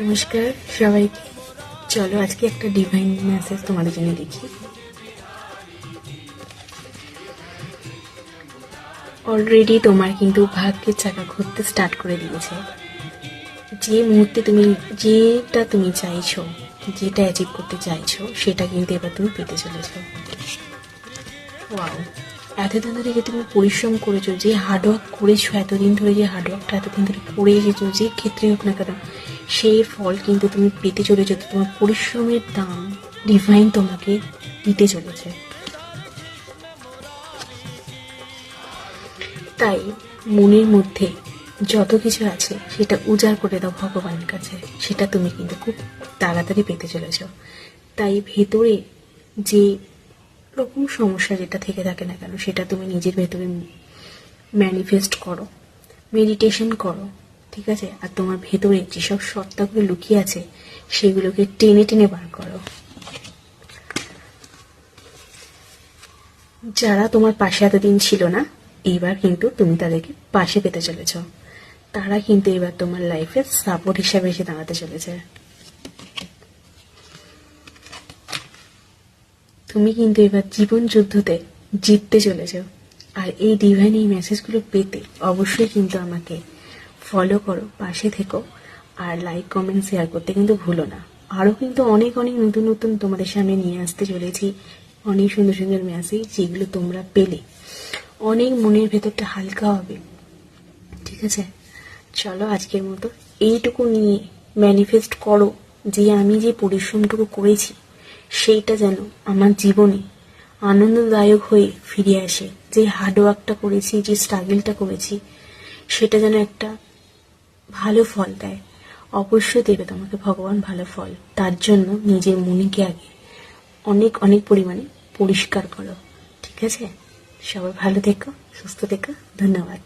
নমস্কার সবাইকে। চলো আজকে একটা ডিভাইন মেসেজ তোমাদের জন্য দেখি। অলরেডি তোমার কিন্তু ভাগ্যের চাকা ঘুরতে স্টার্ট করে দিয়েছে। যে মুহূর্তে যেটা তুমি চাইছো, যেটা অ্যাচিভ করতে চাইছো, সেটা কিন্তু এবার তুমি পেতে চলেছো। ওয়াও, এতদিন ধরে যে তুমি পরিশ্রম করেছো, যে হার্ডওয়ার্ক করেছো, এতদিন ধরে যে হার্ডওয়ার্কটা এতদিন ধরে করে এসেছো, যে ক্ষেত্রে হোক না কেন, সেই ফল কিন্তু তুমি পেতে চলেছো। তোমার পরিশ্রমের দাম ডিভাইন তোমাকে দিতে চলেছে। তাই মনের মধ্যে যত কিছু আছে সেটা উজাড় করে দাও ভগবানের কাছে, সেটা তুমি কিন্তু খুব তাড়াতাড়ি পেতে চলেছ। তাই ভেতরে যে রকম সমস্যা যেটা থেকে থাকে না কেন, সেটা তুমি নিজের ভেতরে ম্যানিফেস্ট করো, মেডিটেশন করো, ঠিক আছে? আর তোমার ভেতরে যেসব সত্তাগুলো লুকিয়ে আছে সেগুলোকে টেনে টেনে বার করো। যারা তোমার পাশে এতদিন ছিল না, এইবার কিন্তু তুমি তাদেরকে পাশে পেতে চলেছ। তারা কিন্তু এবার তোমার লাইফের সাপোর্ট হিসাবে এসে দাঁড়াতে চলেছে। তুমি কিন্তু এবার জীবন যুদ্ধতে জিততে চলেছ। আর এই ডিভাইন এই মেসেজগুলো পেতে অবশ্যই কিন্তু আমাকে ফলো করো, পাশে থেকো, আর লাইক কমেন্ট শেয়ার করতে কিন্তু ভুলো না। আরও কিন্তু অনেক অনেক নতুন নতুন তোমাদের সামনে নিয়ে আসতে চলেছি, অনেক সুন্দর সুন্দর মেসেজ, যেগুলো তোমরা পেলে অনেক মনের ভেতরটা হালকা হবে। ঠিক আছে, চলো আজকের মতো এইটুকু নিয়ে ম্যানিফেস্ট করো যে আমি যে পরিশ্রমটুকু করেছি সেইটা যেন আমার জীবনে আনন্দদায়ক হয়ে ফিরে আসে। যে হার্ডওয়ার্কটা করেছি, যে স্ট্রাগলটা করেছি, সেটা যেন একটা ভালো ফল দেয়। অবশ্যই দেবে তোমাকে ভগবান ভালো ফল। তার জন্য নিজের মনকে আগে অনেক অনেক পরিমাণে পরিষ্কার করো। ঠিক আছে, সবাই ভালো থেকো, সুস্থ থেকো, ধন্যবাদ।